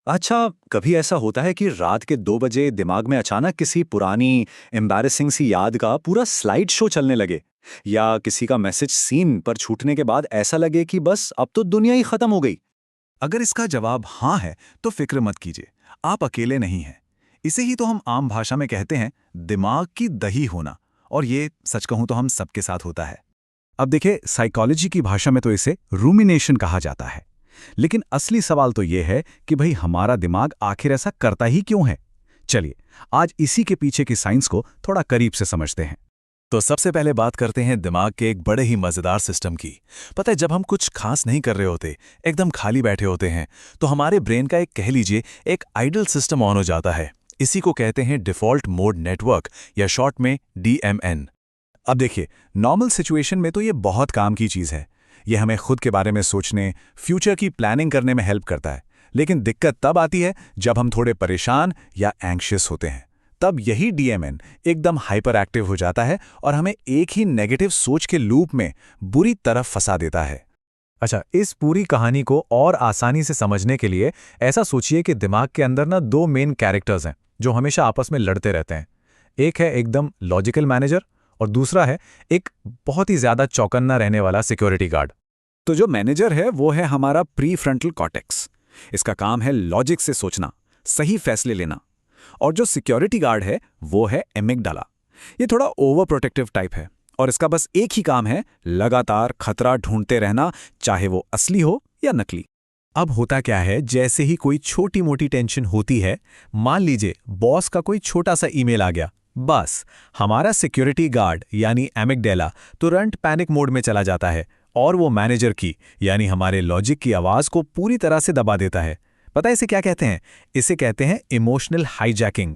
अच्छा, कभी ऐसा होता है कि रात के 2 बजे दिमाग में अचानक किसी पुरानी, एम्बैरेसिंग सी याद का पूरा स्लाइड शो चलने लगे? या किसी का मैसेज सीन पर छूटने के बाद ऐसा लगे कि बस अब तो दुनिया ही खत्म हो गई? अगर इसका जवाब हाँ है तो फिक्र मत कीजिए, आप अकेले नहीं हैं। इसे ही तो हम आम भाषा में कहते हैं दिमाग की दही होना। और ये सच कहूं तो हम सबके साथ होता है। अब देखिए, साइकोलॉजी की भाषा में तो इसे रूमिनेशन कहा जाता है। लेकिन असली सवाल तो ये है कि भाई हमारा दिमाग आखिर ऐसा करता ही क्यों है। चलिए, आज इसी के पीछे की साइंस को थोड़ा करीब से समझते हैं। तो सबसे पहले बात करते हैं दिमाग के एक बड़े ही मजेदार सिस्टम की। पता है, जब हम कुछ खास नहीं कर रहे होते, एकदम खाली बैठे होते हैं, तो हमारे ब्रेन का एक कह लीजिए एक आइडल सिस्टम ऑन हो जाता है। इसी को कहते हैं डिफॉल्ट मोड नेटवर्क, या शॉर्ट में DMN। अब देखिए, नॉर्मल सिचुएशन में तो ये बहुत काम की चीज़ है। ये हमें खुद के बारे में सोचने, फ्यूचर की प्लानिंग करने में हेल्प करता है। लेकिन दिक्कत तब आती है जब हम थोड़े परेशान या एंग्शियस होते हैं। तब यही DMN एकदम हाइपर एक्टिव हो जाता है और हमें एक ही नेगेटिव सोच के लूप में बुरी तरह फंसा देता है। अच्छा, इस पूरी कहानी को और आसानी से समझने के लिए ऐसा सोचिए कि दिमाग के अंदर ना दो मेन कैरेक्टर्स हैं जो हमेशा आपस में लड़ते रहते हैं। एक है एकदम लॉजिकल मैनेजर और दूसरा है एक बहुत ही ज्यादा चौकन्ना रहने वाला सिक्योरिटी गार्ड। तो जो मैनेजर है वो है हमारा प्री फ्रंटल कॉर्टेक्स। इसका काम है लॉजिक से सोचना, सही फैसले लेना। और जो सिक्योरिटी गार्ड है वो है एमिगडाला। ये थोड़ा ओवर प्रोटेक्टिव टाइप है और इसका बस एक ही काम है, लगातार खतरा ढूंढते रहना, चाहे वो असली हो या नकली। अब होता क्या है, जैसे ही कोई छोटी मोटी टेंशन होती है, मान लीजिए बॉस का कोई छोटा सा ईमेल आ गया, बस हमारा सिक्योरिटी गार्ड यानी एमिगडाला तुरंत पैनिक मोड में चला जाता है और वो मैनेजर की यानी हमारे लॉजिक की आवाज को पूरी तरह से दबा देता है। पता है इसे क्या कहते हैं? इसे कहते हैं इमोशनल हाईजैकिंग।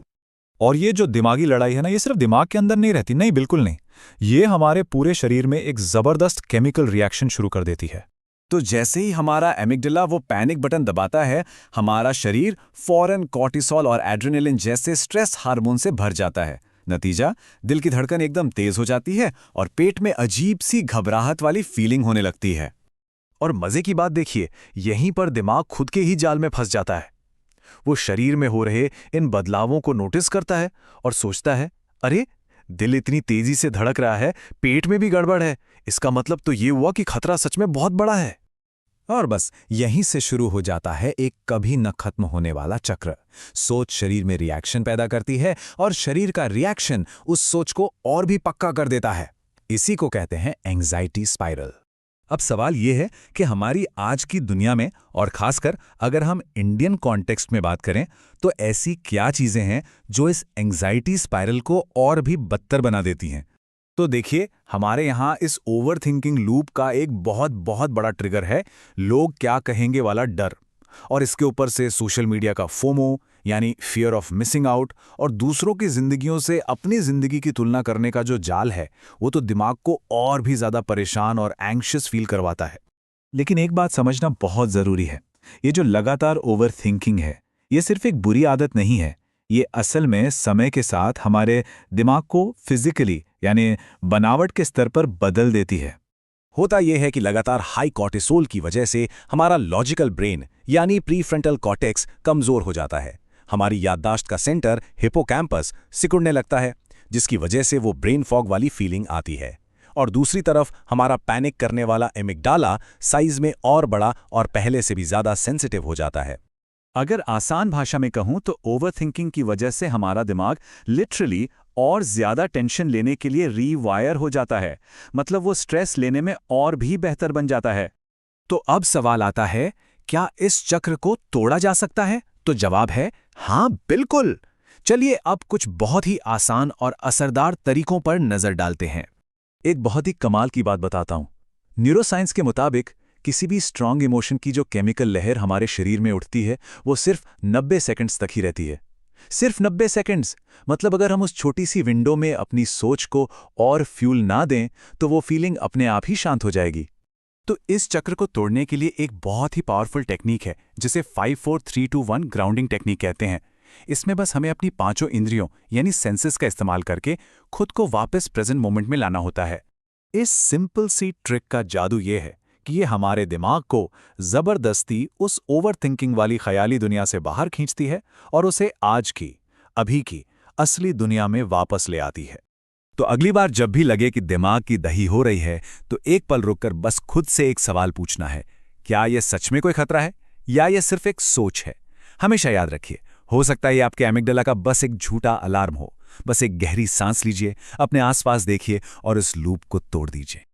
और ये जो दिमागी लड़ाई है ना, ये सिर्फ दिमाग के अंदर नहीं रहती, नहीं, बिल्कुल नहीं। ये हमारे पूरे शरीर में एक जबरदस्त केमिकल रिएक्शन शुरू कर देती है। तो जैसे ही हमारा एमिगडाला वो पैनिक बटन दबाता है, हमारा शरीर फौरन कॉर्टिसोल और एड्रेनलिन जैसे स्ट्रेस हार्मोन से भर जाता है। नतीजा, दिल की धड़कन एकदम तेज हो जाती है और पेट में अजीब सी घबराहट वाली फीलिंग होने लगती है। और मजे की बात देखिए, यहीं पर दिमाग खुद के ही जाल में फंस जाता है। वो शरीर में हो रहे इन बदलावों को नोटिस करता है और सोचता है, अरे दिल इतनी तेजी से धड़क रहा है, पेट में भी गड़बड़ है, इसका मतलब तो ये हुआ कि खतरा सच में बहुत बड़ा है। और बस यहीं से शुरू हो जाता है एक कभी न खत्म होने वाला चक्र। सोच शरीर में रिएक्शन पैदा करती है और शरीर का रिएक्शन उस सोच को और भी पक्का कर देता है। इसी को कहते हैं एंग्जाइटी स्पाइरल। अब सवाल यह है कि हमारी आज की दुनिया में, और खासकर अगर हम इंडियन कॉन्टेक्स्ट में बात करें, तो ऐसी क्या चीजें हैं जो इस एंग्जाइटी स्पाइरल को और भी बदतर बना देती हैं? तो देखिए, हमारे यहाँ इस ओवर थिंकिंग लूप का एक बहुत बहुत बड़ा ट्रिगर है लोग क्या कहेंगे वाला डर। और इसके ऊपर से सोशल मीडिया का फोमो यानी फियर ऑफ मिसिंग आउट, और दूसरों की जिंदगियों से अपनी जिंदगी की तुलना करने का जो जाल है, वो तो दिमाग को और भी ज्यादा परेशान और एंग्शियस फील करवाता है। लेकिन एक बात समझना बहुत जरूरी है, ये जो लगातार ओवर थिंकिंग है, ये सिर्फ एक बुरी आदत नहीं है। ये असल में समय के साथ हमारे दिमाग को फिजिकली यानी बनावट के स्तर पर बदल देती है। होता यह है कि लगातार हाई कॉर्टिसोल की वजह से हमारा लॉजिकल ब्रेन यानी प्रीफ्रंटल कॉर्टेक्स कमजोर हो जाता है। हमारी याददाश्त का सेंटर हिपोकैम्पस सिकुड़ने लगता है, जिसकी वजह से वो ब्रेन फॉग वाली फीलिंग आती है। और दूसरी तरफ हमारा पैनिक करने वाला एमिगडाला साइज में और बड़ा और पहले से भी ज्यादा सेंसिटिव हो जाता है। अगर आसान भाषा में कहूं तो ओवरथिंकिंग की वजह से हमारा दिमाग लिटरली और ज्यादा टेंशन लेने के लिए रीवायर हो जाता है। मतलब वो स्ट्रेस लेने में और भी बेहतर बन जाता है। तो अब सवाल आता है, क्या इस चक्र को तोड़ा जा सकता है? तो जवाब है हाँ, बिल्कुल। चलिए अब कुछ बहुत ही आसान और असरदार तरीकों पर नजर डालते हैं। एक बहुत ही कमाल की बात बताता हूं। न्यूरोसाइंस के मुताबिक किसी भी स्ट्रांग इमोशन की जो केमिकल लहर हमारे शरीर में उठती है, वो सिर्फ 90 सेकंड्स तक ही रहती है। सिर्फ 90 सेकंड्स। मतलब अगर हम उस छोटी सी विंडो में अपनी सोच को और फ्यूल ना दें, तो वो फीलिंग अपने आप ही शांत हो जाएगी। तो इस चक्र को तोड़ने के लिए एक बहुत ही पावरफुल टेक्निक है, जिसे 5-4-3-2-1 ग्राउंडिंग टेक्निक कहते हैं। इसमें बस हमें अपनी पांचों इंद्रियों यानी सेंसेस का इस्तेमाल करके खुद को वापस प्रेजेंट मोमेंट में लाना होता है। इस सिंपल सी ट्रिक का जादू यह है कि ये हमारे दिमाग को जबरदस्ती उस ओवर थिंकिंग वाली ख्याली दुनिया से बाहर खींचती है और उसे आज की, अभी की, असली दुनिया में वापस ले आती है। तो अगली बार जब भी लगे कि दिमाग की दही हो रही है, तो एक पल रुककर बस खुद से एक सवाल पूछना है, क्या यह सच में कोई खतरा है या यह सिर्फ एक सोच है? हमेशा याद रखिए, हो सकता है ये आपके एमिगडाला का बस एक झूठा अलार्म हो। बस एक गहरी सांस लीजिए, अपने आसपास देखिए और इस लूप को तोड़ दीजिए।